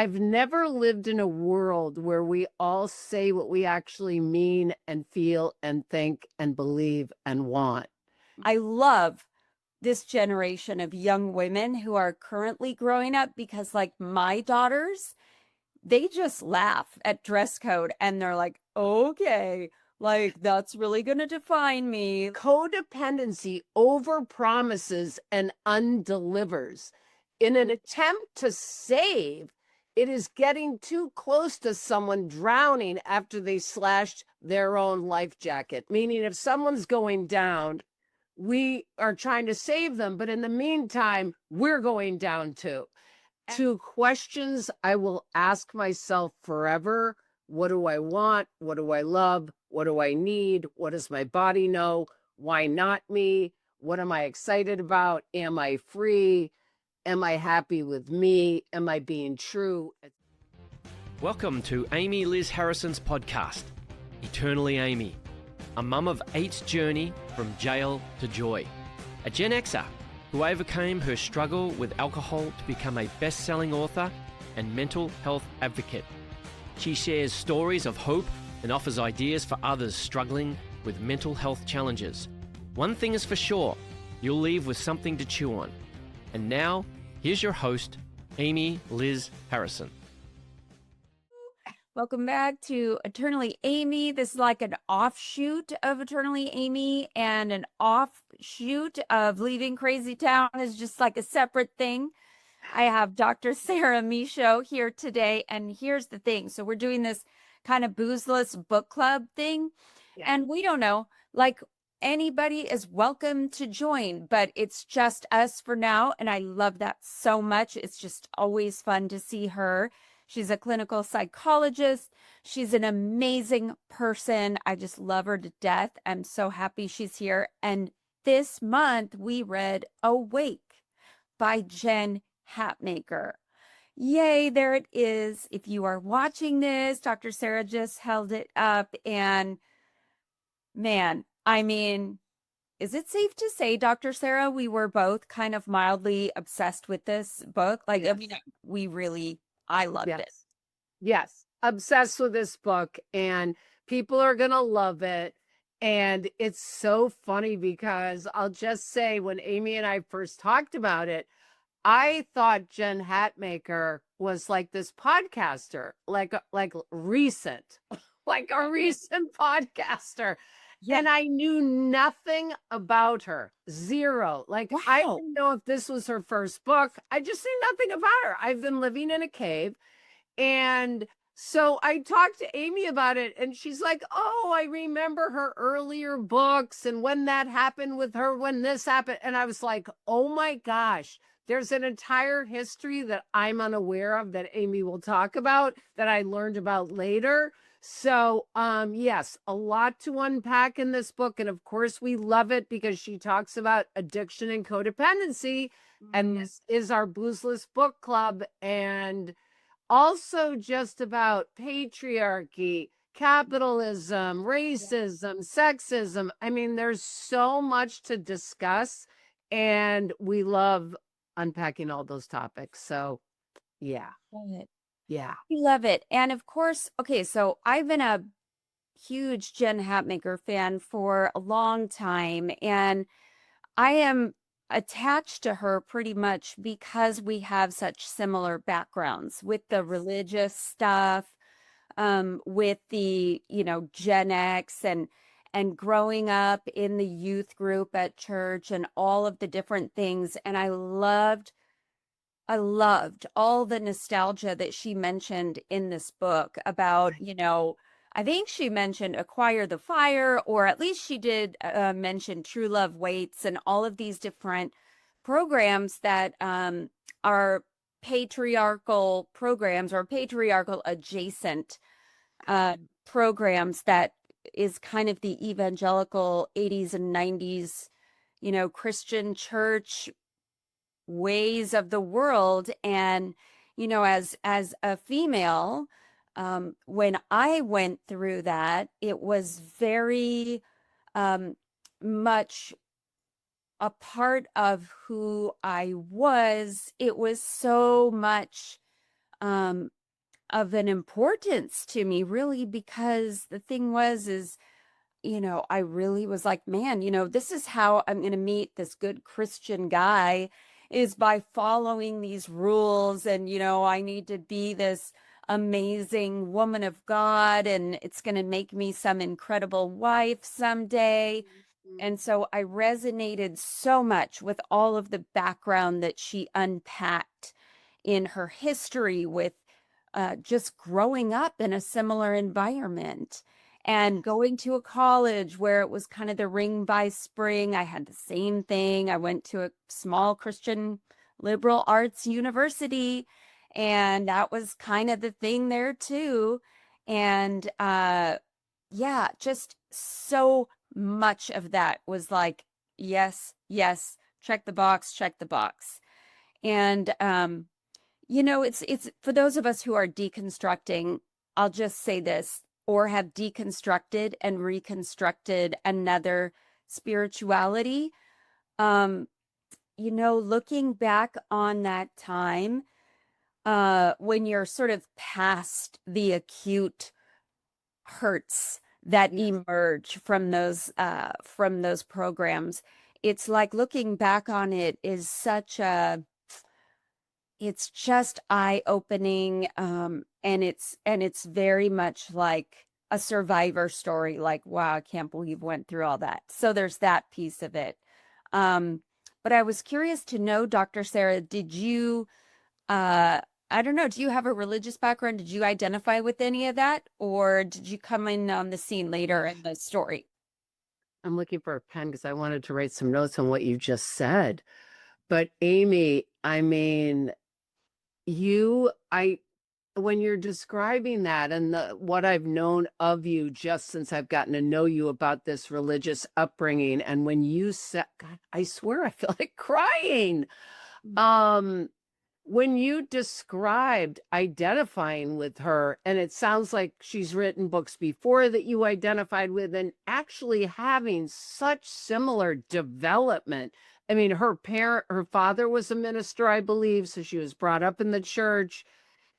I've never lived in a world where we all say what we actually mean and feel and think and believe and want. I love this generation of young women who are currently growing up because, like, my daughters, they just laugh at dress code and they're like, okay, like that's really going to define me. Codependency overpromises and undelivers. In an attempt to save, it is getting too close to someone drowning after they slashed their own life jacket. Meaning, if someone's going down, we are trying to save them, but in the meantime, we're going down too. Two questions I will ask myself forever. What do I want? What do I love? What do I need? What does my body know? Why not me? What am I excited about? Am I free? Am I happy with me? Am I being true? Welcome to Amy Liz Harrison's podcast, Eternally Amy, a mum of 8's journey from jail to joy, a Gen Xer who overcame her struggle with alcohol to become a best-selling author and mental health advocate. She shares stories of hope and offers ideas for others struggling with mental health challenges. One thing is for sure, you'll leave with something to chew on. And now, here's your host, Amy Liz Harrison. Welcome back to Eternally Amy. This is like an offshoot of Eternally Amy, and an offshoot of Leaving Crazy Town is just like a separate thing. I have Dr. Sarah Michaud here today, and here's the thing. So we're doing this kind of Boozeless Book Club thing, and we don't know, like, anybody is welcome to join, but it's just us for now, and I love that so much. It's just always fun to see her. She's a clinical psychologist. She's an amazing person. I just love her to death. I'm so happy she's here. And this month we read Awake by Jen Hatmaker. Yay, there it is. If you are watching this, Dr. Sarah just held it up, and man, I mean, is it safe to say, Dr. Sarah, we were both kind of mildly obsessed with this book? Like, Yes. I mean, I loved it. Yes. Obsessed with this book, and people are going to love it. And it's so funny because I'll just say, when Amy and I first talked about it, I thought Jen Hatmaker was like this podcaster, like recent, like a recent podcaster. Yeah. And I knew nothing about her. Zero. Like, I Wow. didn't know if this was her first book. I just knew nothing about her. I've been living in a cave. And so I talked to Amy about it, and she's like, oh, I remember her earlier books and when that happened with her, when this happened. And I was like, oh my gosh, there's an entire history that I'm unaware of that Amy will talk about that I learned about later. So, yes, a lot to unpack in this book. And of course, we love it because she talks about addiction and codependency. And this is our Boozeless Book Club. And also just about patriarchy, capitalism, racism, sexism. I mean, there's so much to discuss, and we love unpacking all those topics. So, yeah. Love it. Yeah. We love it. And of course, okay, so I've been a huge Jen Hatmaker fan for a long time, and I am attached to her pretty much because we have such similar backgrounds with the religious stuff, with the, Gen X, and growing up in the youth group at church and all of the different things. And I loved all the nostalgia that she mentioned in this book about, I think she mentioned Acquire the Fire, or at least she did mention True Love Waits, and all of these different programs that are patriarchal programs or patriarchal adjacent programs that is kind of the evangelical 80s and 90s, Christian church ways of the world. And, as a female, when I went through that, it was very much a part of who I was. It was so much of an importance to me, really, because the thing is, I really was like, man, this is how I'm going to meet this good Christian guy, is by following these rules. And, I need to be this amazing woman of God, and it's going to make me some incredible wife someday. And so I resonated so much with all of the background that she unpacked in her history with just growing up in a similar environment and going to a college where it was kind of the ring by spring. I had the same thing. I went to a small Christian liberal arts university, and that was kind of the thing there too. And yeah, just so much of that was like, yes, yes, check the box, check the box. And it's for those of us who are deconstructing, I'll just say this, or have deconstructed and reconstructed another spirituality. Looking back on that time, when you're sort of past the acute hurts that emerge from those programs, it's like looking back on it is it's just eye-opening, and it's very much like a survivor story, like, wow, I can't believe went through all that. So there's that piece of it. But I was curious to know, Dr. Sarah, did you I don't know, do you have a religious background? Did you identify with any of that, or did you come in on the scene later in the story? I'm looking for a pen because I wanted to write some notes on what you just said. But Amy, I mean, when you're describing that and what I've known of you just since I've gotten to know you about this religious upbringing, and when you said, God, I swear I feel like crying. When you described identifying with her, and it sounds like she's written books before that you identified with, and actually having such similar development. I mean, her father was a minister, I believe, so she was brought up in the church.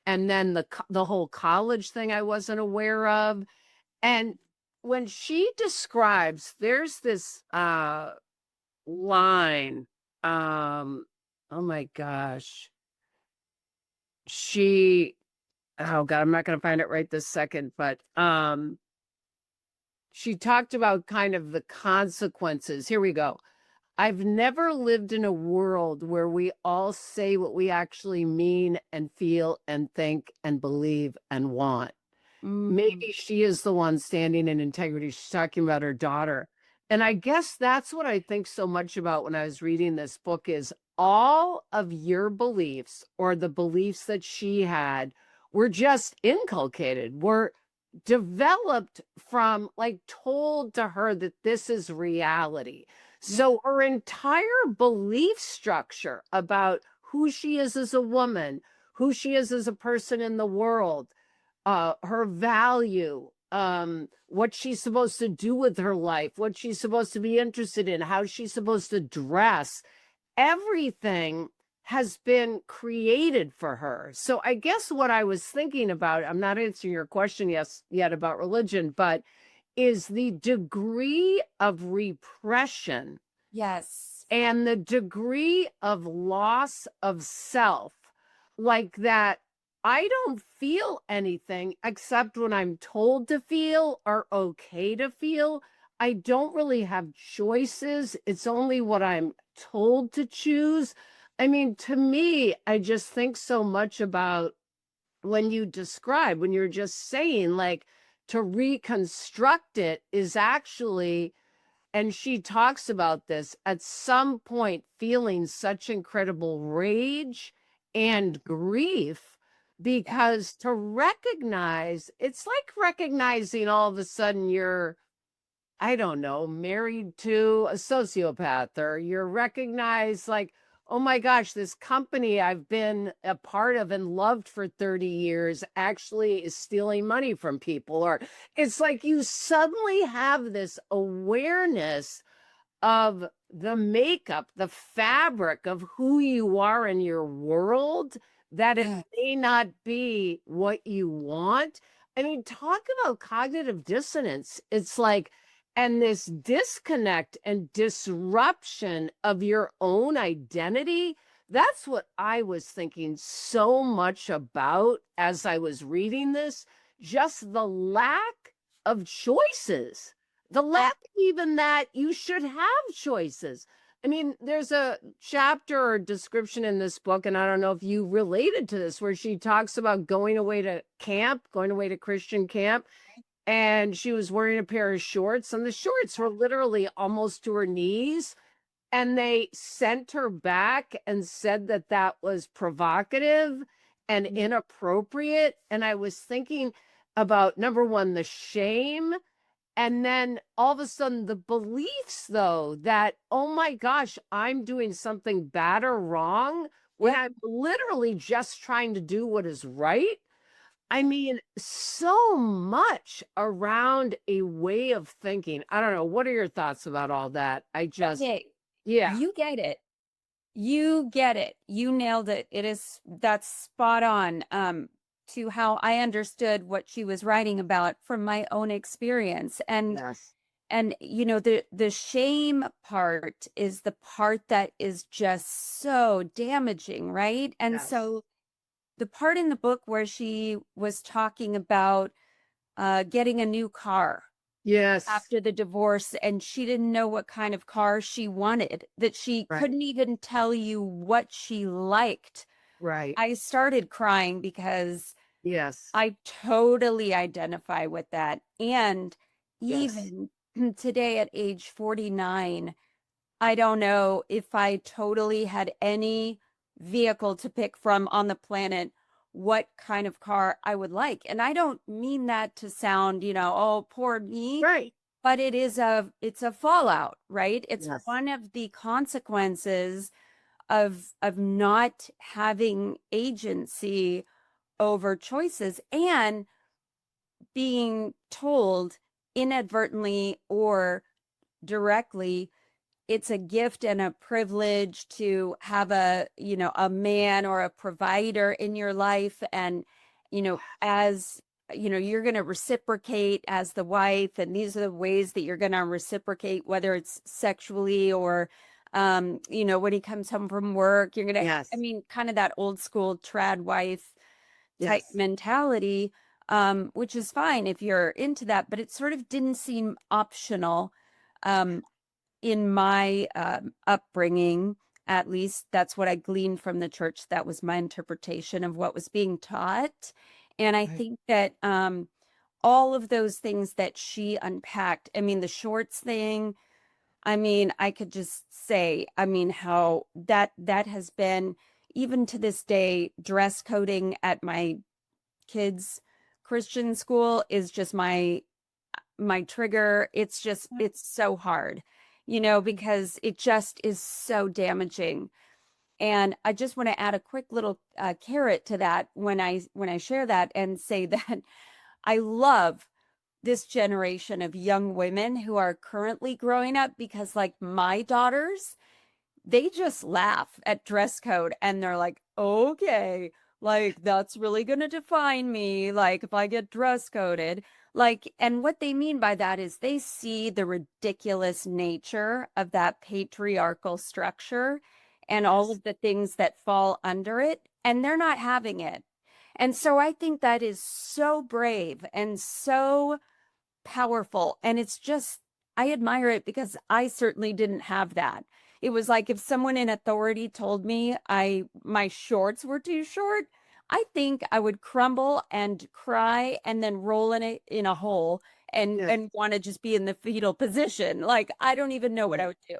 And then the whole college thing I wasn't aware of. And when she describes, there's this line, oh my gosh. Oh God, I'm not going to find it right this second, but she talked about kind of the consequences. Here we go. I've never lived in a world where we all say what we actually mean and feel and think and believe and want. Maybe she is the one standing in integrity. She's talking about her daughter. And I guess that's what I think so much about when I was reading this book is all of your beliefs, or the beliefs that she had, were just inculcated, were developed from, like, told to her that this is reality. So her entire belief structure about who she is as a woman, who she is as a person in the world, her value, what she's supposed to do with her life, what she's supposed to be interested in, how she's supposed to dress, everything has been created for her. So I guess what I was thinking about, I'm not answering your question yet about religion, but is the degree of repression. Yes. And the degree of loss of self, like that. I don't feel anything except when I'm told to feel or okay to feel. I don't really have choices. It's only what I'm told to choose. I mean, to me, I just think so much about when you're just saying, like, to reconstruct it is actually, and she talks about this at some point, feeling such incredible rage and grief, because to recognize, it's like recognizing all of a sudden you're, I don't know, married to a sociopath, or you're recognized like, oh my gosh, this company I've been a part of and loved for 30 years actually is stealing money from people. Or it's like you suddenly have this awareness of the makeup, the fabric of who you are in your world that it Yes. may not be what you want. I mean, talk about cognitive dissonance. It's like, and this disconnect and disruption of your own identity. That's what I was thinking so much about as I was reading this. Just the lack of choices, the lack even that you should have choices. I mean, there's a chapter or description in this book, and I don't know if you related to this, where she talks about going away to camp, going away to Christian camp, and she was wearing a pair of shorts, and the shorts were literally almost to her knees. And they sent her back and said that that was provocative and inappropriate. And I was thinking about number one, the shame. And then all of a sudden, the beliefs, though, that, oh my gosh, I'm doing something bad or wrong when I'm literally just trying to do what is right. I mean, so much around a way of thinking. I don't know. What are your thoughts about all that? Okay, Yeah. you get it. You get it. You nailed it. That's spot on to how I understood what she was writing about from my own experience. Yes. And you know, the shame part is the part that is just so damaging, right? And Yes. so the part in the book where she was talking about getting a new car Yes. after the divorce, and she didn't know what kind of car she wanted, that she Right. couldn't even tell you what she liked. Right. I started crying because Yes. I totally identify with that. And Yes. even today at age 49, I don't know if I totally had any vehicle to pick from on the planet, what kind of car I would like. And I don't mean that to sound, oh, poor me, Right. but it's a fallout, right? It's Yes. one of the consequences of not having agency over choices and being told inadvertently or directly it's a gift and a privilege to have a man or a provider in your life, and as you're going to reciprocate as the wife, and these are the ways that you're going to reciprocate, whether it's sexually or when he comes home from work, you're going to Yes. I mean, kind of that old school trad wife type Yes. mentality, which is fine if you're into that, but it sort of didn't seem optional in my upbringing. At least that's what I gleaned from the church. That was my interpretation of what was being taught. And I Right. think that all of those things that she unpacked, I mean, the shorts thing, I mean, I could just say, I mean, how that has been, even to this day, dress coding at my kids' Christian school is just my trigger. It's so hard, because it just is so damaging. And I just want to add a quick little carrot to that when I share that and say that I love this generation of young women who are currently growing up, because like my daughters, they just laugh at dress code and they're like, okay, like that's really going to define me. Like if I get dress coded, like, and what they mean by that is they see the ridiculous nature of that patriarchal structure and all of the things that fall under it, and they're not having it. And so I think that is so brave and so powerful. And it's just, I admire it because I certainly didn't have that. It was like if someone in authority told me my shorts were too short, I think I would crumble and cry and then roll in a hole and Yes. want to just be in the fetal position. Like I don't even know what I would do.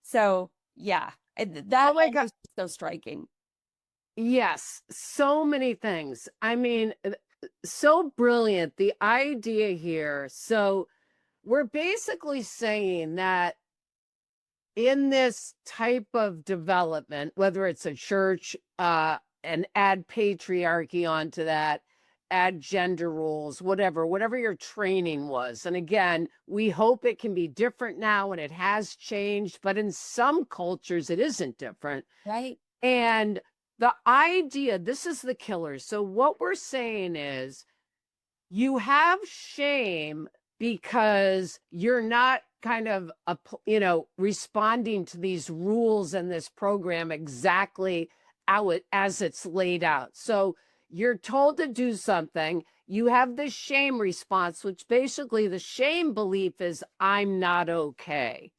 So yeah, that Oh my God. was so striking. Yes. So many things. I mean, so brilliant. The idea here. So we're basically saying that in this type of development, whether it's a church, and add patriarchy onto that, add gender roles, whatever your training was. And again, we hope it can be different now, and it has changed, but in some cultures it isn't different. Right. And The idea, this is the killer. So what we're saying is you have shame because you're not kind of, responding to these rules and this program exactly as it's laid out. So you're told to do something. You have this shame response, which basically the shame belief is, I'm not okay.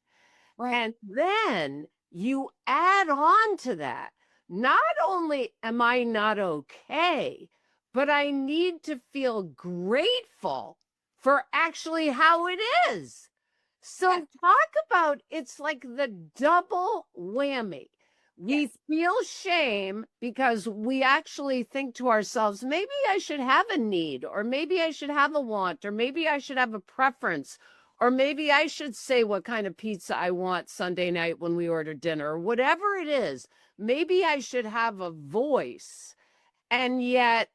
Right. And then you add on to that, not only am I not okay, but I need to feel grateful for actually how it is. So talk about, it's like the double whammy. We feel shame because we actually think to ourselves, maybe I should have a need, or maybe I should have a want, or maybe I should have a preference, or maybe I should say what kind of pizza I want Sunday night when we order dinner, or whatever it is. Maybe I should have a voice. And yet,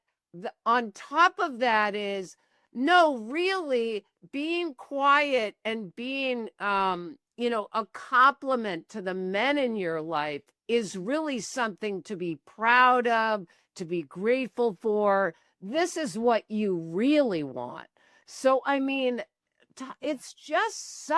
on top of that is, no, really being quiet and being, a compliment to the men in your life is really something to be proud of, to be grateful for. This is what you really want. So, I mean, it's just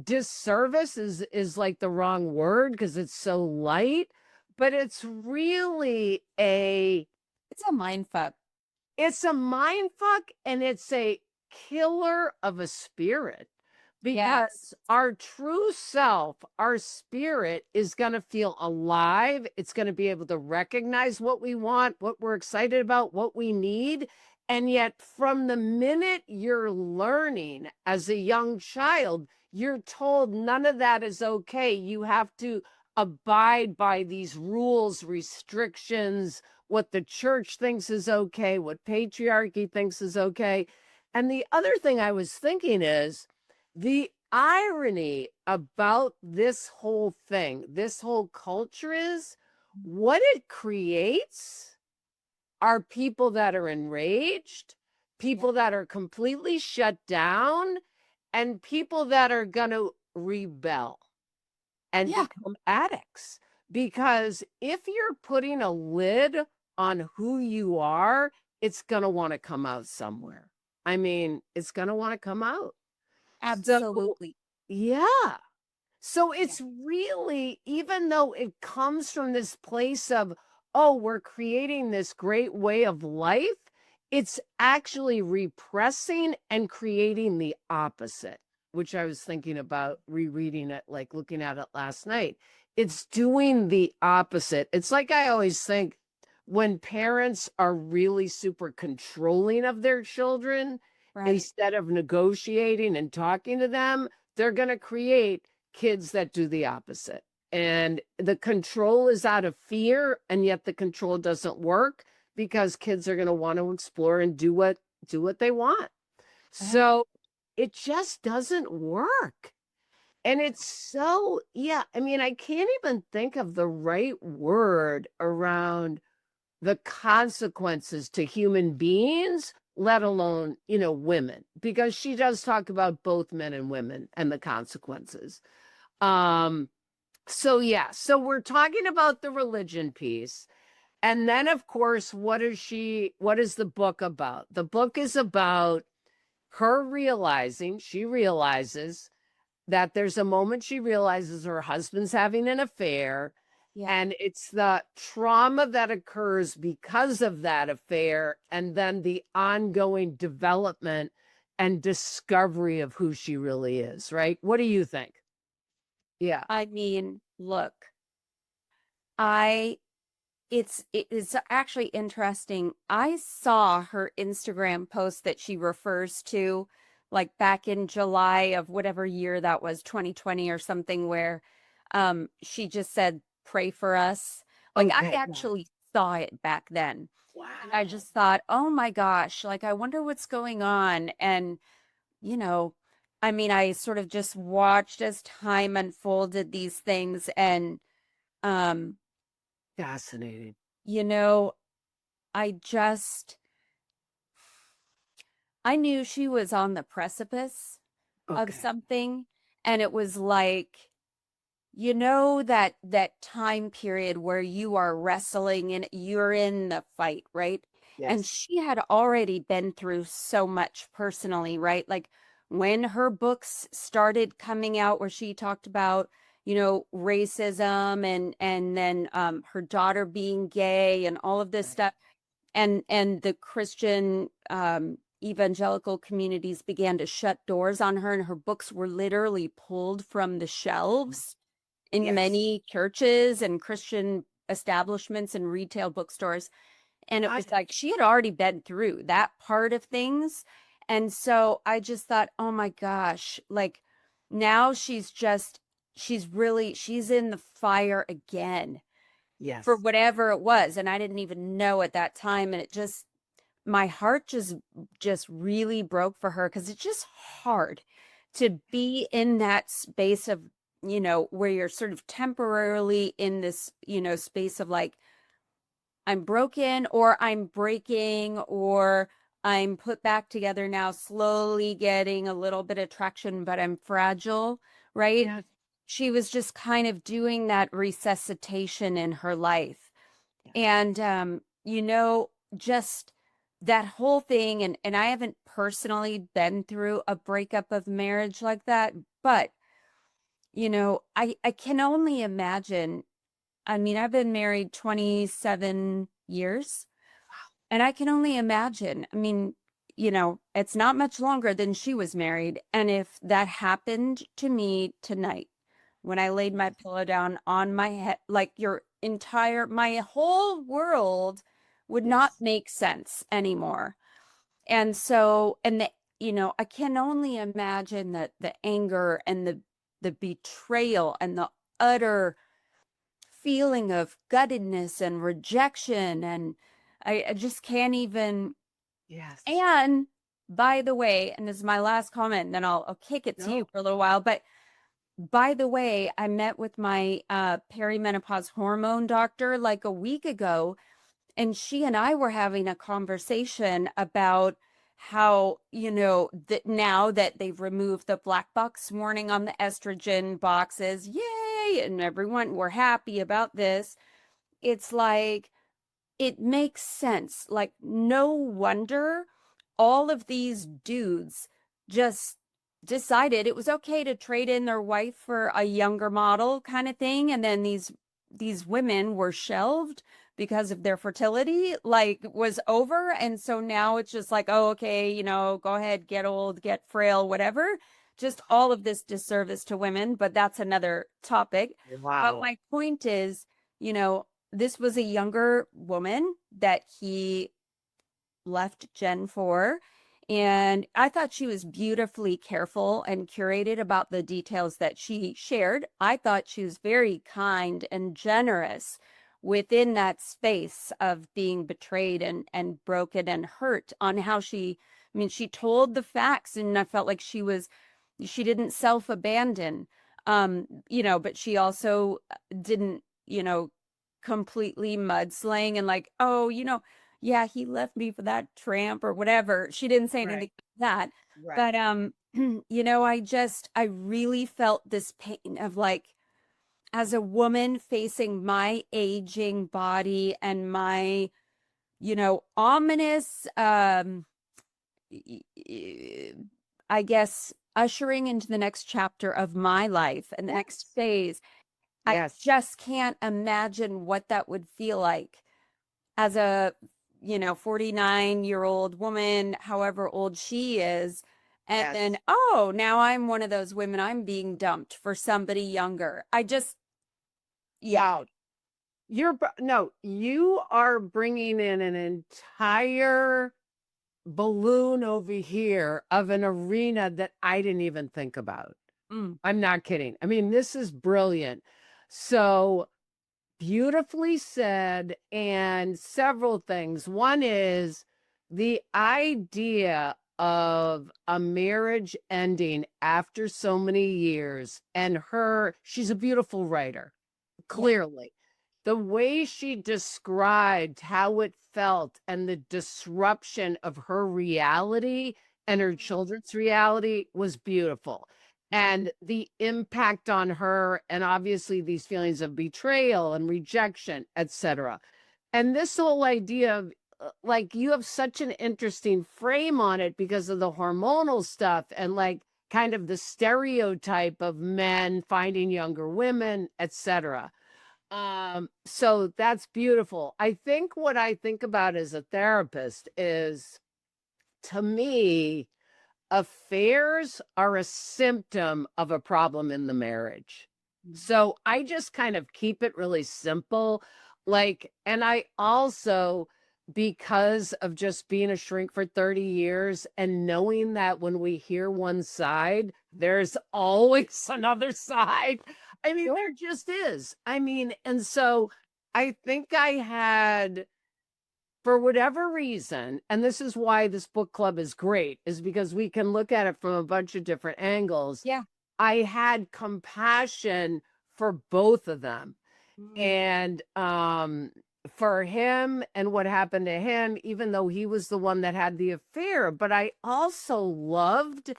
disservice is like the wrong word because it's so light, but it's really It's a mind fuck. it's a mind fuck, and it's a killer of a spirit, because our true self, our spirit, is going to feel alive. It's going to be able to recognize what we want, what we're excited about, what we need. And yet, from the minute you're learning as a young child, you're told none of that is okay. You have to abide by these rules, restrictions, what the church thinks is okay, what patriarchy thinks is okay. And the other thing I was thinking is, the irony about this whole thing, this whole culture, is what it creates are people that are enraged, people that are completely shut down, and people that are going to rebel and become addicts. Because if you're putting a lid on who you are, it's going to want to come out somewhere. I mean, it's going to want to come out. Absolutely. So, yeah. So it's really, even though it comes from this place of, oh, we're creating this great way of life, it's actually repressing and creating the opposite, which I was thinking about rereading it, like looking at it last night. It's doing the opposite. It's like, I always think, when parents are really super controlling of their children, instead of negotiating and talking to them, they're going to create kids that do the opposite. And the control is out of fear, and yet the control doesn't work because kids are going to want to explore and do what they want. So it just doesn't work. And it's so, I can't even think of the right word around the consequences to human beings, let alone, women, because she does talk about both men and women and the consequences. So we're talking about the religion piece. And then, of course, what is the book about? The book is about her she realizes that there's a moment she realizes her husband's having an affair. And it's the trauma that occurs because of that affair, and then the ongoing development and discovery of who she really is, right? What do you think? Yeah. I mean, look, it's actually interesting. I saw her Instagram post that she refers to, like back in July of whatever year that was, 2020 or something, where she just said, "Pray for us." Like, I actually saw it back then. Wow. And I just thought, oh my gosh, like, I wonder what's going on. And, I sort of just watched as time unfolded these things. And, Fascinating. I knew she was on the precipice of something. And it was like, you know, that time period where you are wrestling and you're in the fight, right? And Yes. she had already been through so much personally, right? Like when her books started coming out where she talked about, you know, racism and then her daughter being gay and all of this Right. stuff, and the Christian evangelical communities began to shut doors on her, and her books were literally pulled from the shelves in Yes. many churches and Christian establishments and retail bookstores. And it I, was like she had already been through that part of things. And so I just thought, oh my gosh, like now she's in the fire again for yes. whatever it was. And I didn't even know at that time. And it just, my heart just really broke for her because it's just hard to be in that space of, you know, where you're sort of temporarily in this, you know, space of like, I'm broken or I'm breaking or I'm put back together now, slowly getting a little bit of traction, but I'm fragile, right? Yes. She was just kind of doing that resuscitation in her life. Yes. And you know, just that whole thing, and I haven't personally been through a breakup of marriage like that, but you know, I can only imagine. I mean, I've been married 27 years, and I can only imagine. I mean, you know, it's not much longer than she was married. And if that happened to me tonight, when I laid my pillow down on my head, like my whole world would not Yes. make sense anymore. And so, you know, I can only imagine that the anger and the betrayal and the utter feeling of guttedness and rejection. And I just can't even. Yes. And by the way, and this is my last comment, and then I'll kick it to you No. for a little while. But by the way, I met with my perimenopause hormone doctor like a week ago, and she and I were having a conversation about how, you know, that now that they've removed the black box warning on the estrogen boxes, yay, and everyone, we're happy about this. It's like, it makes sense. Like, no wonder all of these dudes just decided it was okay to trade in their wife for a younger model kind of thing. And then these women were shelved because of their fertility, like was over. And so now it's just like, oh, okay, you know, go ahead, get old, get frail, whatever. Just all of this disservice to women, but that's another topic. But Wow. my point is, you know, this was a younger woman that he left Jen for. And I thought she was beautifully careful and curated about the details that she shared. I thought she was very kind and generous within that space of being betrayed and broken and hurt on how I mean, she told the facts, and I felt like she didn't self-abandon. You know, but she also didn't, you know, completely mudslaying and like, oh, you know, yeah, he left me for that tramp or whatever. She didn't say anything Right. like that. Right. But you know, I really felt this pain of like, as a woman facing my aging body and my, you know, ominous I guess ushering into the next chapter of my life and the next Yes. phase. I Yes. just can't imagine what that would feel like as a, you know, 49-year-old woman, however old she is. And then, Yes. oh, now I'm one of those women, I'm being dumped for somebody younger. I just, yeah. Wow. No, you are bringing in an entire balloon over here of an arena that I didn't even think about. Mm. I'm not kidding. I mean, this is brilliant. So beautifully said, and several things. One is the idea of a marriage ending after so many years, and she's a beautiful writer, Yeah. clearly. The way she described how it felt and the disruption of her reality and her children's reality was beautiful. and the impact on her, and obviously these feelings of betrayal and rejection, etc. And this whole idea of like, you have such an interesting frame on it because of the hormonal stuff and like kind of the stereotype of men finding younger women, etc. So that's beautiful. I think what I think about as a therapist is, to me, affairs are a symptom of a problem in the marriage. So I just kind of keep it really simple. Like, and I also, because of just being a shrink for 30 years and knowing that when we hear one side, there's always another side. I mean, there just is. I mean, and so I think I had, for whatever reason, and this is why this book club is great, is because we can look at it from a bunch of different angles. Yeah. I had compassion for both of them. And for him and what happened to him, even though he was the one that had the affair, but I also loved,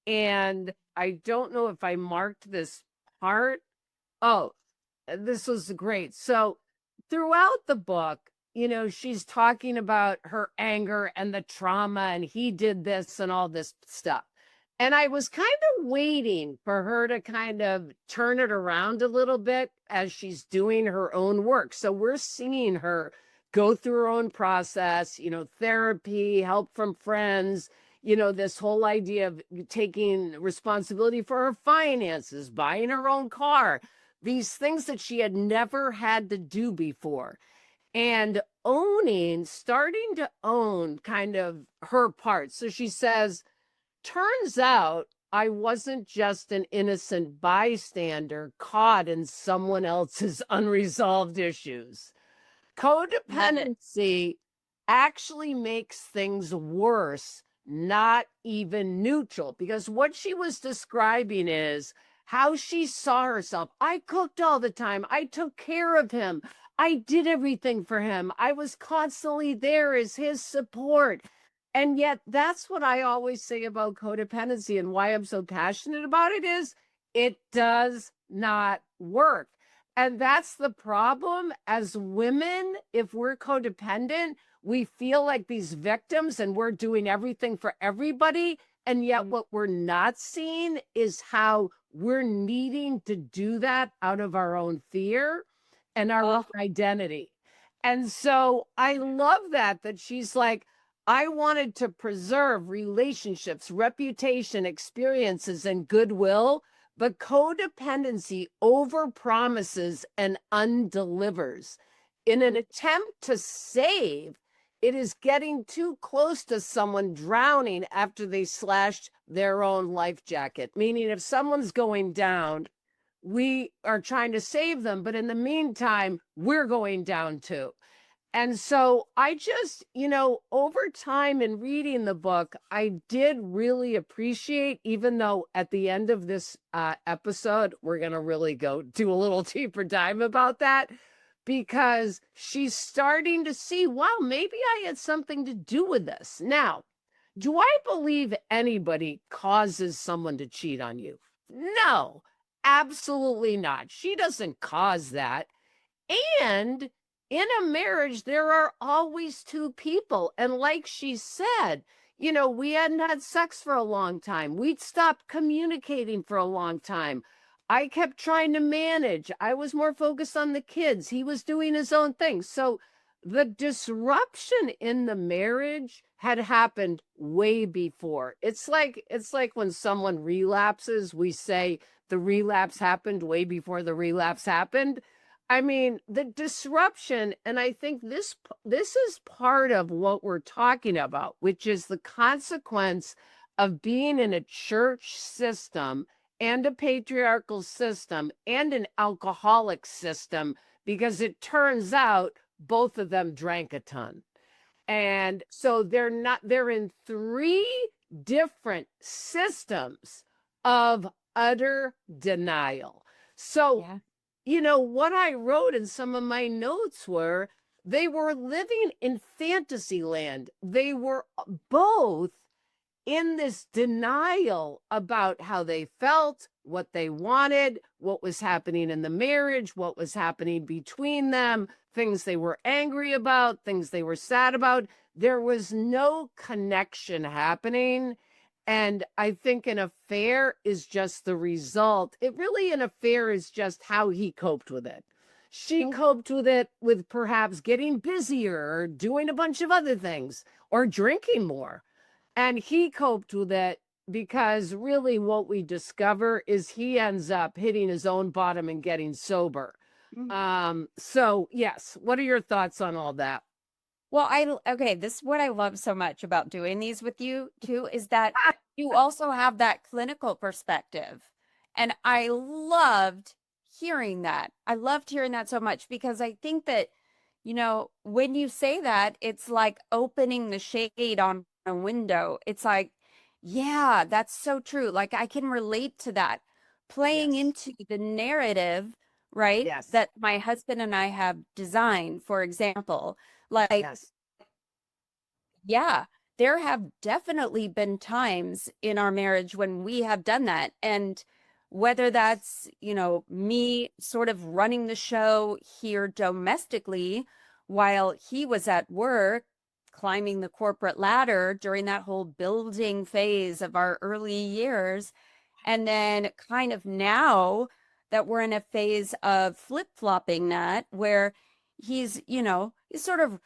and I don't know if I marked this part. Oh, this was great. So throughout the book, you know, she's talking about her anger and the trauma, and he did this and all this stuff. And I was kind of waiting for her to kind of turn it around a little bit as she's doing her own work. So we're seeing her go through her own process, you know, therapy, help from friends, you know, this whole idea of taking responsibility for her finances, buying her own car, these things that she had never had to do before. And starting to own kind of her part. So she says, turns out I wasn't just an innocent bystander caught in someone else's unresolved issues. Codependency actually makes things worse, not even neutral, because what she was describing is how she saw herself. I cooked all the time. I took care of him. I did everything for him. I was constantly there as his support. And yet that's what I always say about codependency, and why I'm so passionate about it is it does not work. And that's the problem as women. If we're codependent, we feel like these victims and we're doing everything for everybody. And yet what we're not seeing is how we're needing to do that out of our own fear and our own identity. And so I love that she's like, I wanted to preserve relationships, reputation, experiences, and goodwill, but codependency overpromises and undelivers. In an attempt to save, it is getting too close to someone drowning after they slashed their own life jacket. Meaning, if someone's going down, we are trying to save them, but in the meantime, we're going down too. And so I just, you know, over time in reading the book, I did really appreciate, even though at the end of this episode, we're going to really go do a little deeper dive about that, because she's starting to see, wow, maybe I had something to do with this. Now, do I believe anybody causes someone to cheat on you? No, absolutely not. She doesn't cause that. And in a marriage, there are always two people. And like she said, you know, we hadn't had sex for a long time. We'd stopped communicating for a long time. I kept trying to manage. I was more focused on the kids. He was doing his own thing. So the disruption in the marriage had happened way before. It's like when someone relapses, we say the relapse happened way before the relapse happened. I mean, the disruption, and I think this is part of what we're talking about, which is the consequence of being in a church system and a patriarchal system and an alcoholic system, because it turns out both of them drank a ton. And so they're in three different systems of utter denial. So you know, what I wrote in some of my notes were, they were living in fantasy land. They were both in this denial about how they felt, what they wanted, what was happening in the marriage, what was happening between them, things they were angry about, things they were sad about. There was no connection happening. And I think an affair is just the result. An affair is just how he coped with it. She coped with it with perhaps getting busier or doing a bunch of other things or drinking more. And he coped with it because really what we discover is he ends up hitting his own bottom and getting sober. So yes, what are your thoughts on all that? Well, okay, this is what I love so much about doing these with you too, is that you also have that clinical perspective. And I loved hearing that. I loved hearing that so much because I think that, when you say that, it's like opening the shade on a window. It's like, yeah, that's so true. Like I can relate to that. Playing Yes. into the narrative, right? Yes. That my husband and I have designed, for example. Like, Yes. yeah, there have definitely been times in our marriage when we have done that. And whether that's, me sort of running the show here domestically while he was at work climbing the corporate ladder during that whole building phase of our early years. And then kind of now that we're in a phase of flip-flopping that where he's sort of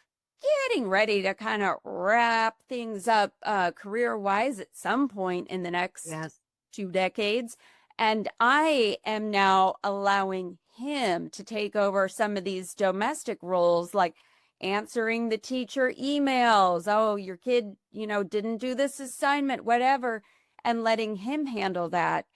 getting ready to kind of wrap things up career-wise at some point in the next Yes. 2 decades. And I am now allowing him to take over some of these domestic roles, like answering the teacher emails. Oh, your kid, didn't do this assignment, whatever, and letting him handle that.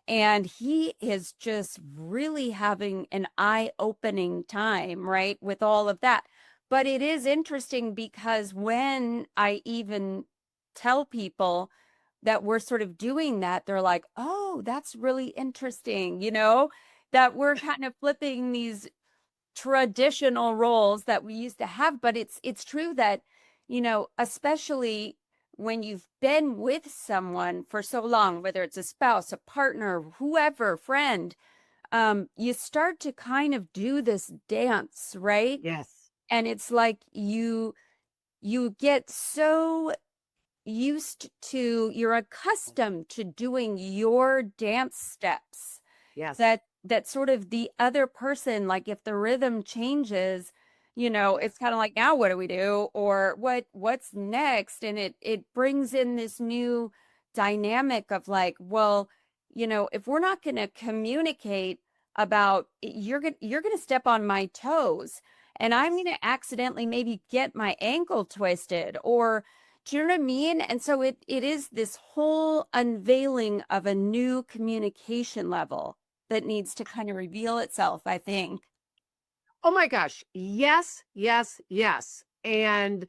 And he is just really having an eye-opening time, right, with all of that. But it is interesting because when I even tell people that we're sort of doing that, they're like, oh, that's really interesting, that we're kind of flipping these traditional roles that we used to have. But it's true that, especially when you've been with someone for so long, whether it's a spouse, a partner, whoever, friend, you start to kind of do this dance, right? Yes. And it's like you get so you're accustomed to doing your dance steps Yes. that sort of the other person, like if the rhythm changes, it's kind of like, now what do we do? Or what's next? And it brings in this new dynamic of like, well, if we're not going to communicate about you're going to step on my toes and I'm going to accidentally maybe get my ankle twisted, or do you know what I mean? And so it is this whole unveiling of a new communication level that needs to kind of reveal itself, I think. Oh my gosh. Yes, yes, yes. And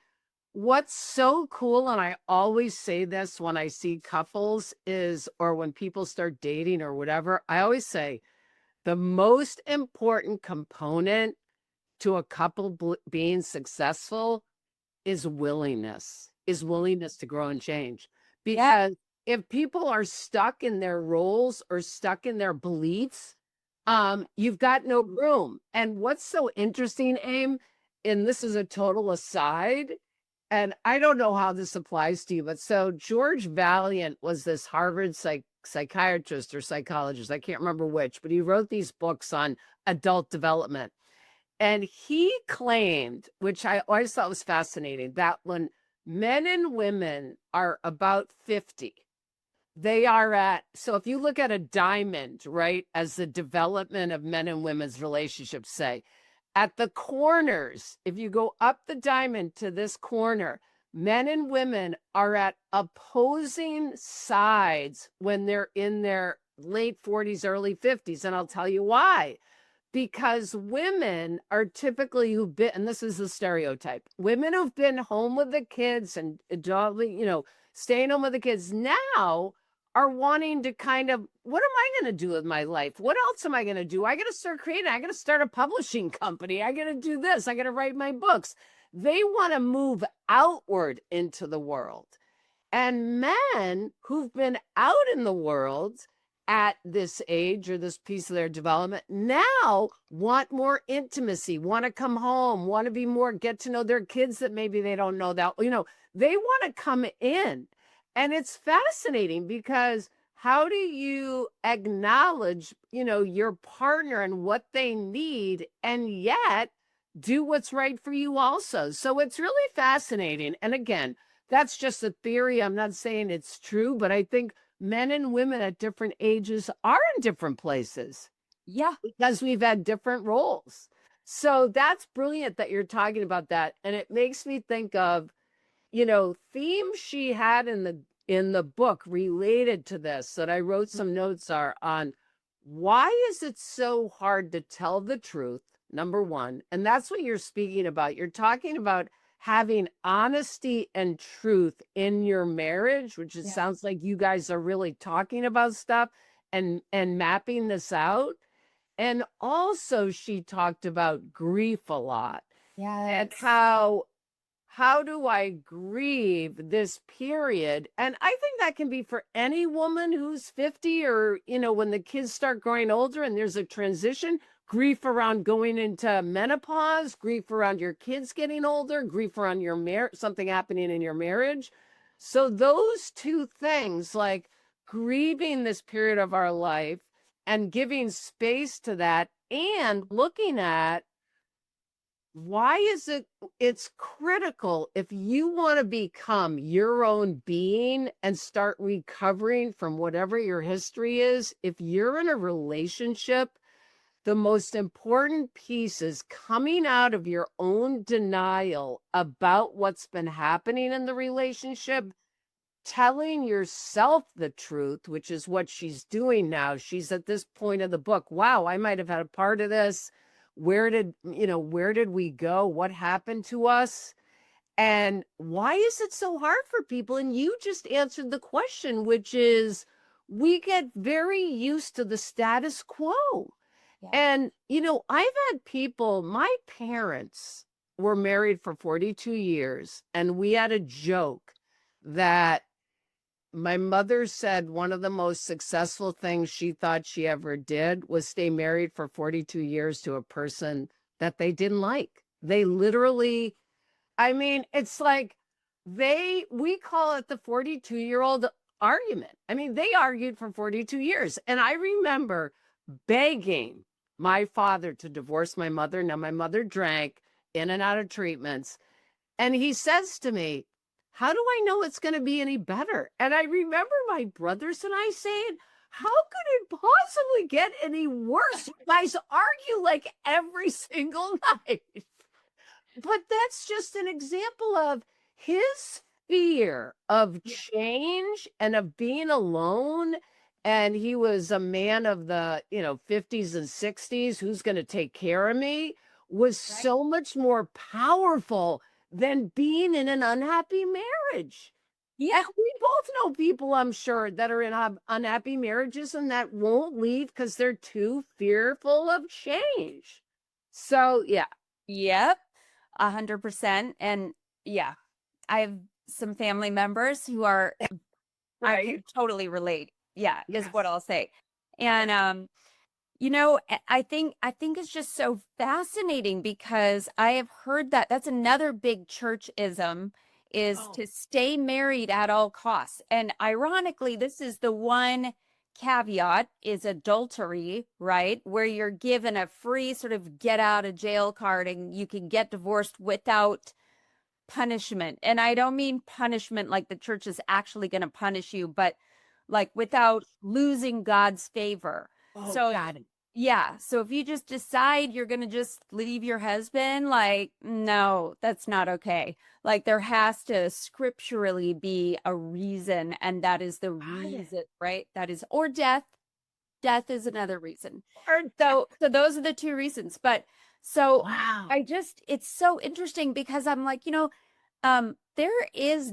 what's so cool, and I always say this when I see couples or when people start dating or whatever, I always say the most important component to a couple being successful is willingness to grow and change. Yeah. Because if people are stuck in their roles or stuck in their beliefs, you've got no room. And what's so interesting, Aim, and this is a total aside, and I don't know how this applies to you, but so George Valiant was this Harvard psychiatrist or psychologist, I can't remember which, but he wrote these books on adult development. And he claimed, which I always thought was fascinating, that when men and women are about 50, so if you look at a diamond, right, as the development of men and women's relationships, say, at the corners, if you go up the diamond to this corner, men and women are at opposing sides when they're in their late 40s, early 50s. And I'll tell you why. Because women are typically and this is a stereotype, women who've been home with the kids and, staying home with the kids now are wanting to kind of, what am I going to do with my life? What else am I going to do? I got to start creating. I got to start a publishing company. I got to do this. I got to write my books. They want to move outward into the world. And men who've been out in the world at this age or this piece of their development now want more intimacy, want to come home, want to be more, get to know their kids that maybe they don't know that, they want to come in. And it's fascinating because how do you acknowledge, your partner and what they need and yet do what's right for you also? So it's really fascinating. And again, that's just a theory. I'm not saying it's true, but I think men and women at different ages are in different places. Yeah. Because we've had different roles. So that's brilliant that you're talking about that. And it makes me think of, themes she had in the book related to this that I wrote some notes are on why is it so hard to tell the truth, number one. And that's what you're speaking about. You're talking about having honesty and truth in your marriage, which it sounds like you guys are really talking about stuff and mapping this out. And also she talked about grief a lot. Yeah. And how do I grieve this period? And I think that can be for any woman who's 50 or, when the kids start growing older and there's a transition, grief around going into menopause, grief around your kids getting older, grief around your something happening in your marriage. So those two things, like grieving this period of our life and giving space to that and looking at why is it's critical if you want to become your own being and start recovering from whatever your history is. If you're in a relationship, the most important piece is coming out of your own denial about what's been happening in the relationship, telling yourself the truth, which is what she's doing now. She's at this point of the book. Wow, I might have had a part of this. Where did we go? What happened to us? And why is it so hard for people? And you just answered the question, which is we get very used to the status quo. Yeah. And, I've had people, my parents were married for 42 years, and we had a joke that my mother said one of the most successful things she thought she ever did was stay married for 42 years to a person that they didn't like. They literally, it's like we call it the 42-year-old argument. They argued for 42 years. And I remember begging my father to divorce my mother. Now, my mother drank in and out of treatments. And he says to me, how do I know it's going to be any better? And I remember my brothers and I saying, how could it possibly get any worse? You guys argue like every single night. But that's just an example of his fear of change and of being alone. And he was a man of the, 50s and 60s, who's going to take care of me, was so much more powerful than being in an unhappy marriage. Yeah. And we both know people, I'm sure, that are in unhappy marriages and that won't leave because they're too fearful of change. So, yeah. Yep. 100%. And yeah, I have some family members who are, I can totally relate. Yeah, is what I'll say. And, I think it's just so fascinating because I have heard that's another big churchism is to stay married at all costs. And ironically, this is the one caveat is adultery, right? Where you're given a free sort of get out of jail card and you can get divorced without punishment. And I don't mean punishment like the church is actually going to punish you, but like without losing God's favor. So got it. Yeah. So if you just decide you're going to just leave your husband, like, no, that's not okay. Like there has to scripturally be a reason. And that is the reason, right? That is, or death. Death is another reason. So those are the two reasons. But so it's so interesting because I'm like, there is,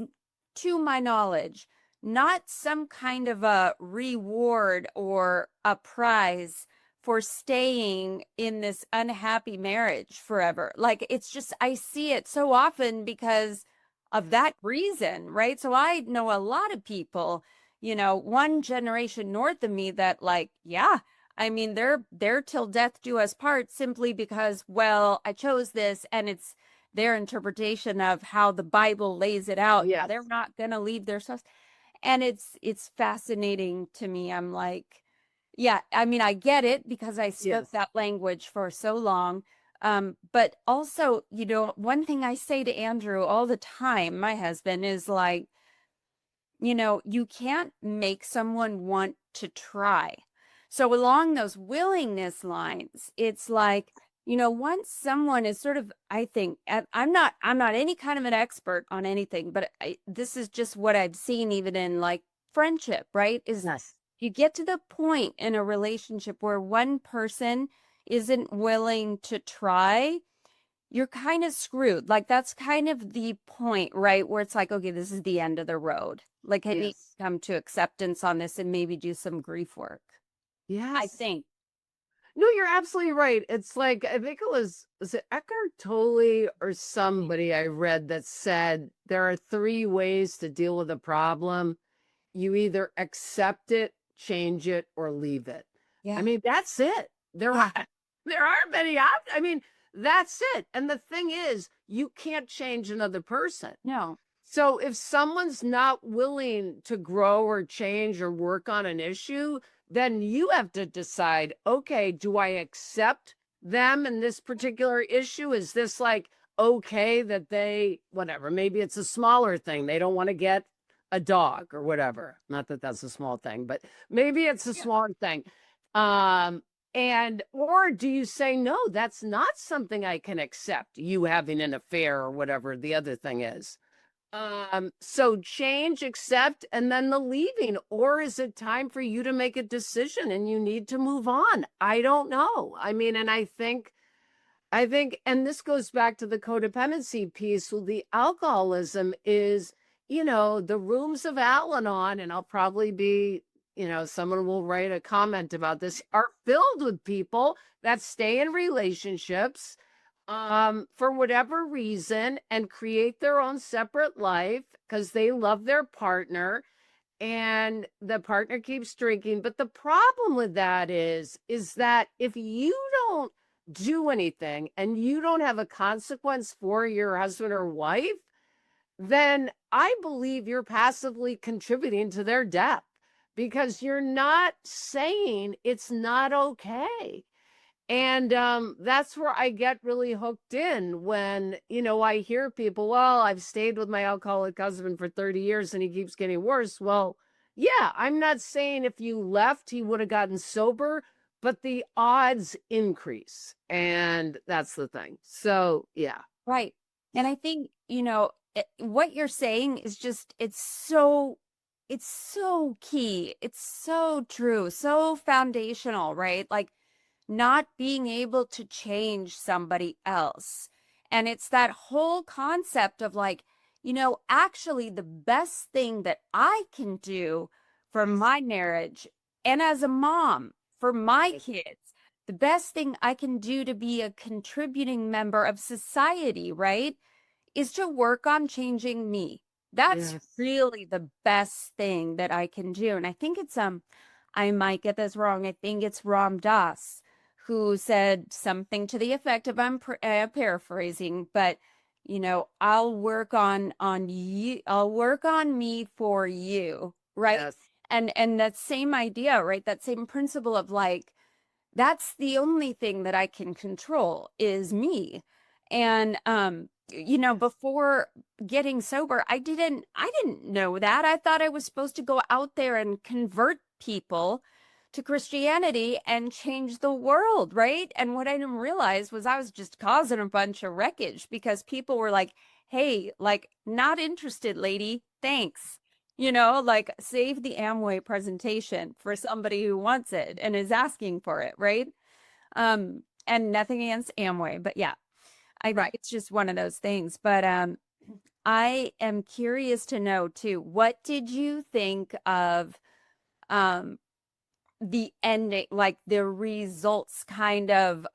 to my knowledge, not some kind of a reward or a prize for staying in this unhappy marriage forever. Like it's just, I see it so often because of that reason, right? So I know a lot of people, one generation north of me that like, yeah, I mean, they're till death do us part simply because, well, I chose this and it's their interpretation of how the Bible lays it out. Yes. They're not going to leave their source. And it's fascinating to me. I'm like, yeah, I mean, I get it because I spoke Yes. that language for so long. But also, one thing I say to Andrew all the time, my husband, is like, you can't make someone want to try. So along those willingness lines, it's like, once someone is sort of, I think, I'm not any kind of an expert on anything, but this is just what I've seen even in like friendship, right? Is Yes. you get to the point in a relationship where one person isn't willing to try, you're kind of screwed. Like that's kind of the point, right? Where it's like, okay, this is the end of the road. Like I need Yes. to come to acceptance on this and maybe do some grief work. I Yes. think. No, you're absolutely right. It's like, I think was it Eckhart Tolle or somebody I read that said there are three ways to deal with a problem. You either accept it, change it, or leave it. I Yeah. mean, that's it. There aren't many options. I mean, that's it. And the thing is, you can't change another person. No. So if someone's not willing to grow or change or work on an issue, then you have to decide, okay, do I accept them in this particular issue? Is this like okay that they, whatever, maybe it's a smaller thing. They don't want to get a dog or whatever. Not that that's a small thing, but maybe it's a smaller thing. And or do you say, no, that's not something I can accept, you having an affair or whatever the other thing is. So change, accept, and then the leaving, or is it time for you to make a decision and you need to move on? I don't know. I mean, and I think, and this goes back to the codependency piece. Well, the alcoholism is, the rooms of Al-Anon, and I'll probably be, someone will write a comment about this, are filled with people that stay in relationships for whatever reason and create their own separate life because they love their partner and the partner keeps drinking. But the problem with that is that if you don't do anything and you don't have a consequence for your husband or wife, then I believe you're passively contributing to their death because you're not saying it's not okay. And that's where I get really hooked in when, I hear people, well, I've stayed with my alcoholic husband for 30 years and he keeps getting worse. Well, yeah, I'm not saying if you left, he would have gotten sober, but the odds increase. And that's the thing. So, yeah. Right. And I think, what you're saying is just, it's so key. It's so true, so foundational, right? Like not being able to change somebody else. And it's that whole concept of like, actually the best thing that I can do for my marriage and as a mom for my kids, the best thing I can do to be a contributing member of society, right, is to work on changing me. That's Yes. really the best thing that I can do. And I think it's I might get this wrong. I think it's Ram Dass who said something to the effect of, I'm paraphrasing, but I'll work on you. I'll work on me for you, right? Yes. And that same idea, right? That same principle of like, that's the only thing that I can control is me. And before getting sober, I didn't know that. I thought I was supposed to go out there and convert people to Christianity and change the world, right? And what I didn't realize was I was just causing a bunch of wreckage because people were like, hey, like, not interested, lady. Thanks. Like save the Amway presentation for somebody who wants it and is asking for it, right? And nothing against Amway, but yeah, I think it's just one of those things. But I am curious to know too, what did you think of the ending, like the results kind of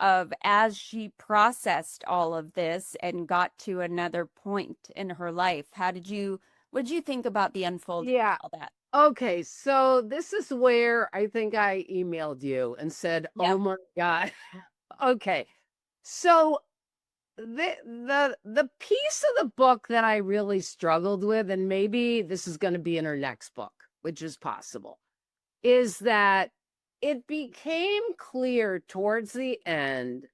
as she processed all of this and got to another point in her life. What did you think about the unfolding Yeah. of all that? Okay, so this is where I think I emailed you and said, Yep. "Oh my God." Okay. So the piece of the book that I really struggled with, and maybe this is going to be in her next book, which is possible, is that it became clear towards the end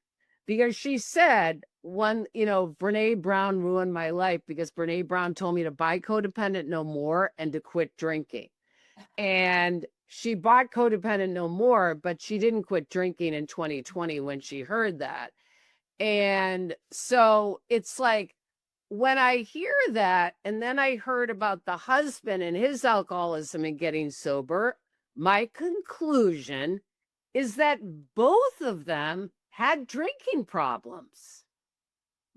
because she said Brene Brown ruined my life because Brene Brown told me to buy Codependent No More and to quit drinking. And she bought Codependent No More, but she didn't quit drinking in 2020 when she heard that. And so it's like when I hear that, and then I heard about the husband and his alcoholism and getting sober, my conclusion is that both of them had drinking problems.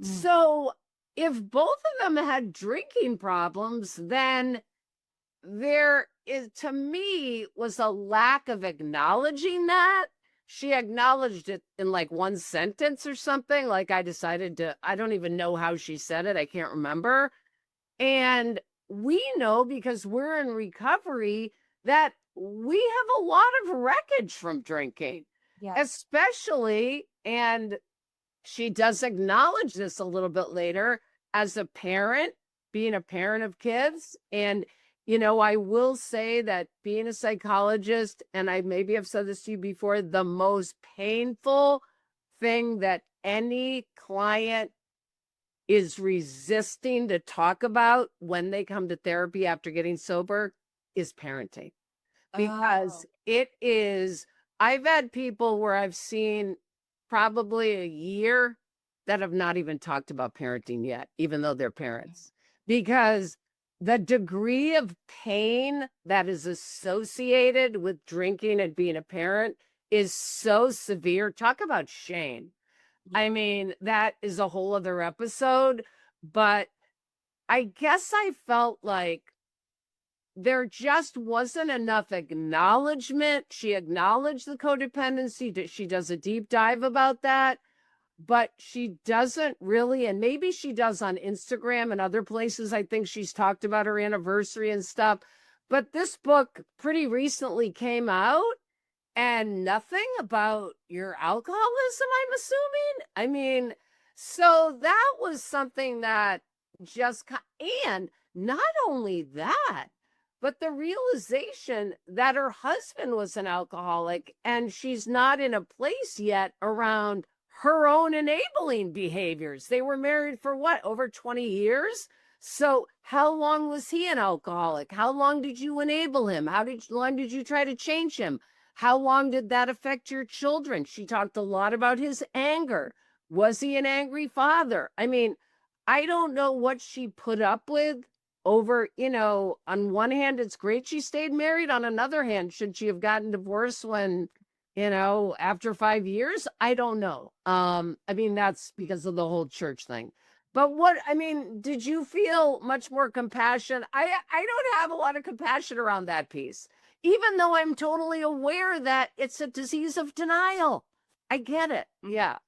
So if both of them had drinking problems, then there is, to me, was a lack of acknowledging that. She acknowledged it in like one sentence or something. Like I don't even know how she said it. I can't remember. And we know because we're in recovery that we have a lot of wreckage from drinking, Yeah. especially, and she does acknowledge this a little bit later as a parent, being a parent of kids. And, I will say that being a psychologist, and I maybe have said this to you before, the most painful thing that any client is resisting to talk about when they come to therapy after getting sober is parenting. Because it is, I've had people where I've seen probably a year that have not even talked about parenting yet, even though they're parents, because the degree of pain that is associated with drinking and being a parent is so severe. Talk about shame. I mean, that is a whole other episode, but I guess I felt like there just wasn't enough acknowledgement. She acknowledged the codependency. She does a deep dive about that, but she doesn't really, and maybe she does on Instagram and other places. I think she's talked about her anniversary and stuff. But this book pretty recently came out and nothing about your alcoholism, I'm assuming. I mean, so that was something that just, and not only that, but the realization that her husband was an alcoholic and she's not in a place yet around her own enabling behaviors. They were married for what, over 20 years? So how long was he an alcoholic? How long did you enable him? Long did you try to change him? How long did that affect your children? She talked a lot about his anger. Was he an angry father? I mean, I don't know what she put up with over, on one hand, it's great she stayed married. On another hand, should she have gotten divorced when, after 5 years? I don't know. I mean, that's because of the whole church thing. But did you feel much more compassion? I don't have a lot of compassion around that piece, even though I'm totally aware that it's a disease of denial. I get it. Yeah.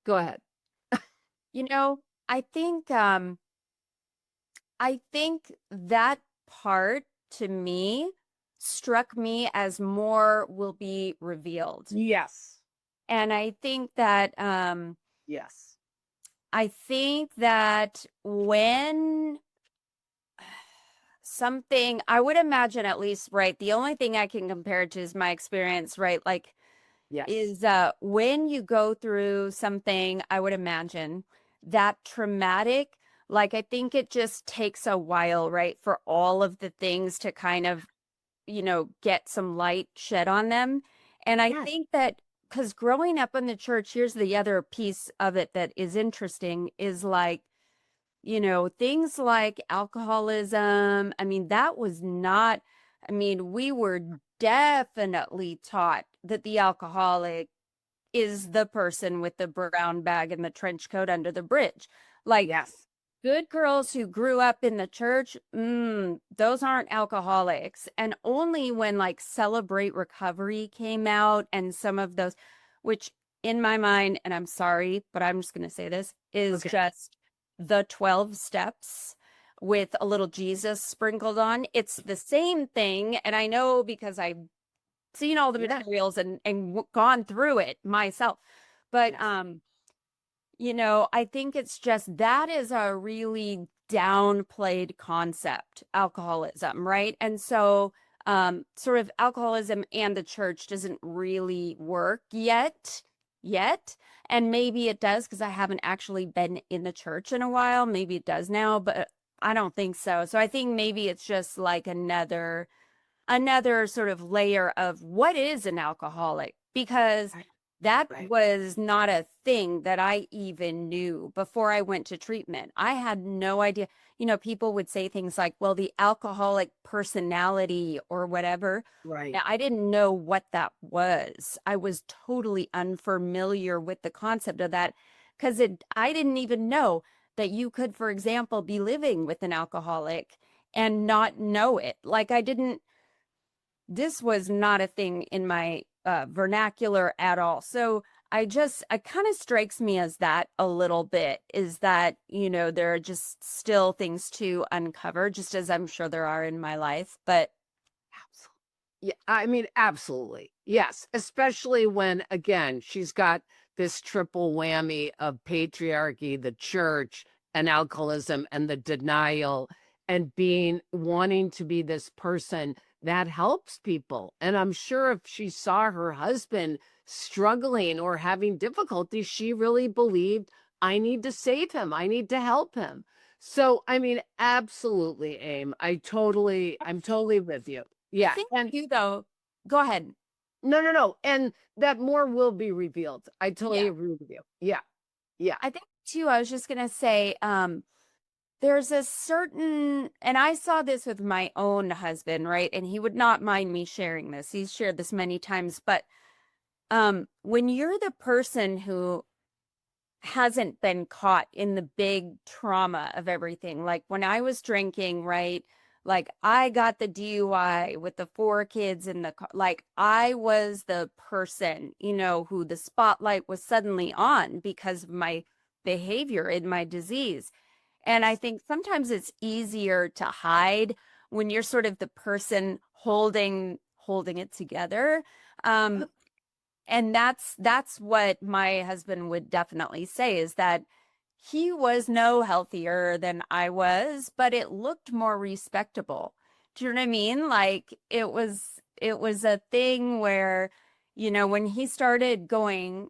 Go ahead. I think that part to me struck me as more will be revealed. Yes. And I think that Yes. when something, I would imagine, at least, right, the only thing I can compare it to is my experience, right? Like, Yes. is when you go through something, I would imagine that traumatic, like, I think it just takes a while, right, for all of the things to kind of, get some light shed on them. And I Yes. think that because growing up in the church, here's the other piece of it that is interesting, is like, things like alcoholism. I mean, that was not, we were definitely taught that the alcoholic is the person with the brown bag and the trench coat under the bridge. Like, Yes. good girls who grew up in the church, those aren't alcoholics. And only when like Celebrate Recovery came out and some of those, which in my mind, and I'm sorry, but I'm just going to say this, is just the 12 steps with a little Jesus sprinkled on. It's the same thing. And I know because I've seen all the materials and gone through it myself. But you know, I think it's just that is a really downplayed concept, alcoholism, right? And so sort of alcoholism and the church doesn't really work yet. And maybe it does because I haven't actually been in the church in a while. Maybe it does now, but I don't think so. So I think maybe it's just like another sort of layer of what is an alcoholic, because that was not a thing that I even knew before I went to treatment. I had no idea. You know, people would say things like, well, the alcoholic personality or whatever. Right. Now, I didn't know what that was. I was totally unfamiliar with the concept of that because I didn't even know that you could, for example, be living with an alcoholic and not know it. Like this was not a thing in my vernacular at all. So it kind of strikes me as that a little bit, is that, you know, there are just still things to uncover, just as I'm sure there are in my life. But yeah, I mean, absolutely. Yes. Especially when, again, she's got this triple whammy of patriarchy, the church, and alcoholism, and the denial, and wanting to be this person that helps people. And I'm sure if she saw her husband struggling or having difficulty, she really believed, I need to save him. I need to help him. So, I mean, absolutely, Aim. I'm totally with you. Yeah. I think And you, though, go ahead. no. And that more will be revealed. I totally agree with you. Yeah. Yeah. I think too, I was just going to say, there's a certain, and I saw this with my own husband, right? And he would not mind me sharing this. He's shared this many times, but when you're the person who hasn't been caught in the big trauma of everything, like when I was drinking, right? Like I got the DUI with the 4 kids in the car. Like I was the person, you know, who the spotlight was suddenly on because of my behavior in my disease. And I think sometimes it's easier to hide when you're sort of the person holding it together. And that's what my husband would definitely say, is that he was no healthier than I was, but it looked more respectable. Do you know what I mean? Like it was a thing where, you know, when he started going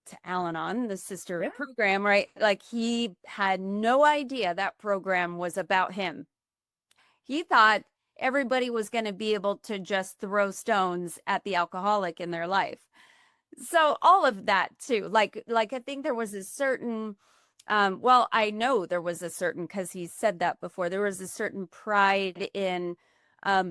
to Al-Anon, the sister program, right? Like he had no idea that program was about him. He thought everybody was going to be able to just throw stones at the alcoholic in their life. So all of that too, like I think there was a certain, well, I know there was a certain, because he said that before, there was a certain pride in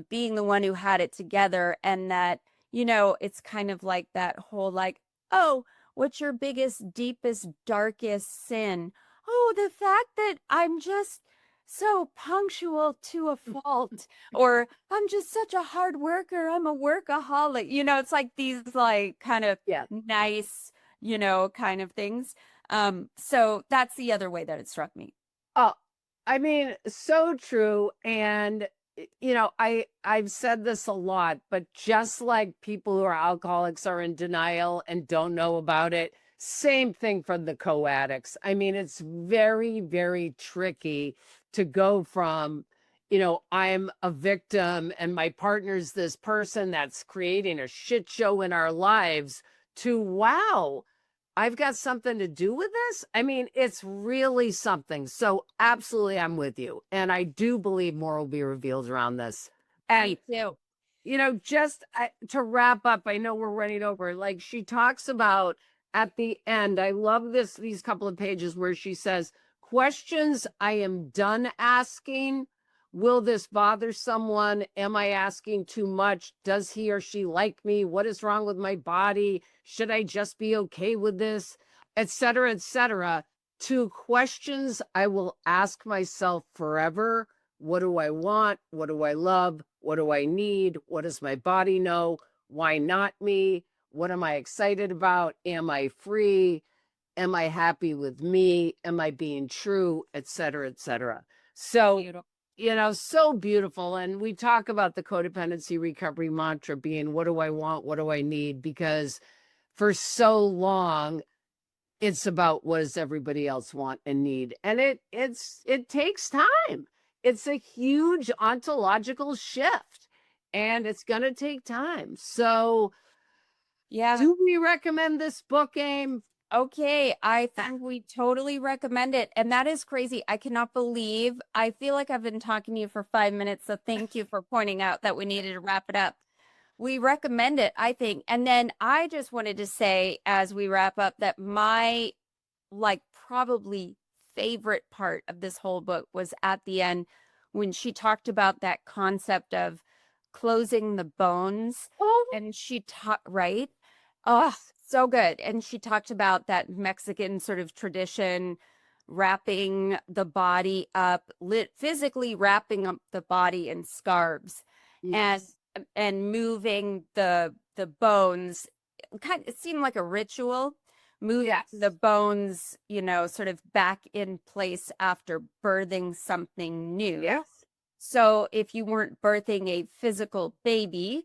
being the one who had it together, and that, you know, it's kind of like that whole like, oh, what's your biggest, deepest, darkest sin? Oh, the fact that I'm just so punctual to a fault, or I'm just such a hard worker, I'm a workaholic. You know, it's like these like kind of nice, you know, kind of things. So that's the other way that it struck me. Oh, I mean, so true. And you know, I've said this a lot, but just like people who are alcoholics are in denial and don't know about it, same thing for the co-addicts. I mean, it's very, very tricky to go from, you know, I'm a victim and my partner's this person that's creating a shit show in our lives, to, wow, I've got something to do with this. I mean, it's really something. So absolutely, I'm with you. And I do believe more will be revealed around this. And, Me too. you know, just to wrap up, I know we're running over. Like she talks about at the end, I love these couple of pages where she says, questions I am done asking. Will this bother someone? Am I asking too much? Does he or she like me? What is wrong with my body? Should I just be okay with this? Et cetera, et cetera. to questions I will ask myself forever. What do I want? What do I love? What do I need? What does my body know? Why not me? What am I excited about? Am I free? Am I happy with me? Am I being true? Et cetera, et cetera. So, Beautiful. so beautiful. And we talk about the codependency recovery mantra being, what do I want? What do I need? Because for so long, it's about what does everybody else want and need. And it takes time. It's a huge ontological shift, and it's going to take time. So, Yeah. do we recommend this book, Aim? Okay, I think we totally recommend it. And that is crazy. I cannot believe, I feel like I've been talking to you for 5 minutes. So thank you for pointing out that we needed to wrap it up. We recommend it, I think. And then I just wanted to say, as we wrap up, that my probably favorite part of this whole book was at the end when she talked about that concept of closing the bones. Oh, And she taught, right? Oh, so good. And she talked about that Mexican sort of tradition, wrapping the body up, physically wrapping up the body in scarves, yes. and moving the bones. It seemed like a ritual, moving Yes. the bones, sort of back in place after birthing something new. Yes. So if you weren't birthing a physical baby,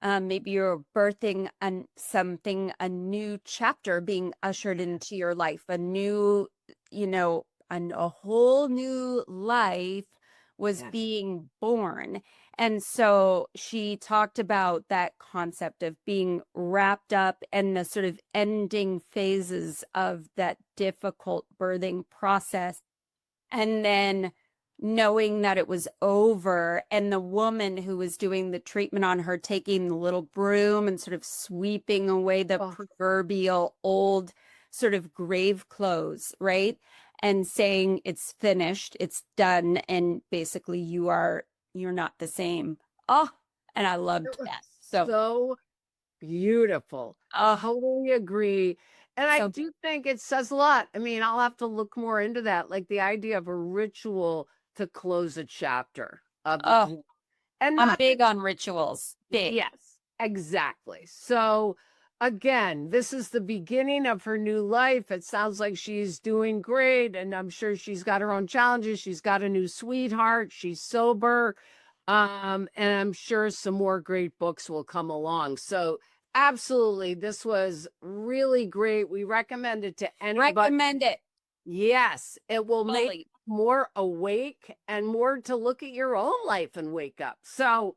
maybe you're birthing a new chapter being ushered into your life, a new, a whole new life was Yes. being born. And so she talked about that concept of being wrapped up and the sort of ending phases of that difficult birthing process. And then knowing that it was over, and the woman who was doing the treatment on her taking the little broom and sort of sweeping away the proverbial old sort of grave clothes, right? And saying it's finished, it's done, and basically you're not the same. Oh, and I loved that. So beautiful. Totally agree. And I do think it says a lot. I mean, I'll have to look more into that, like the idea of a ritual to close a chapter of and I'm big on rituals. Big. Yes, exactly. So again, this is the beginning of her new life. It sounds like she's doing great, and I'm sure she's got her own challenges. She's got a new sweetheart. She's sober. And I'm sure some more great books will come along. So absolutely, this was really great. We recommend it to anybody. Recommend it. Yes, it will make more awake and more to look at your own life and wake up. So,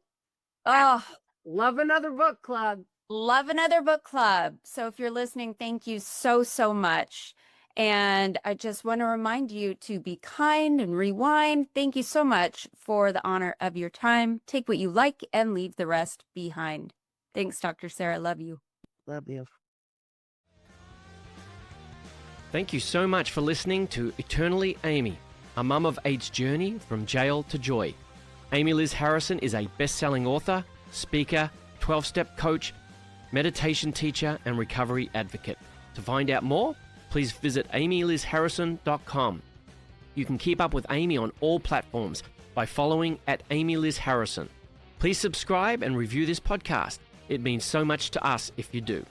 love another book club. Love another book club. So if you're listening, thank you so, so much. And I just want to remind you to be kind and rewind. Thank you so much for the honor of your time. Take what you like and leave the rest behind. Thanks, Dr. Sarah. Love you. Love you. Thank you so much for listening to Eternally Amy, a mum of eight's journey from jail to joy. Amy Liz Harrison is a best-selling author, speaker, 12-step coach, meditation teacher, and recovery advocate. To find out more, please visit amylizharrison.com. You can keep up with Amy on all platforms by following @AmyLizHarrison. Please subscribe and review this podcast. It means so much to us if you do.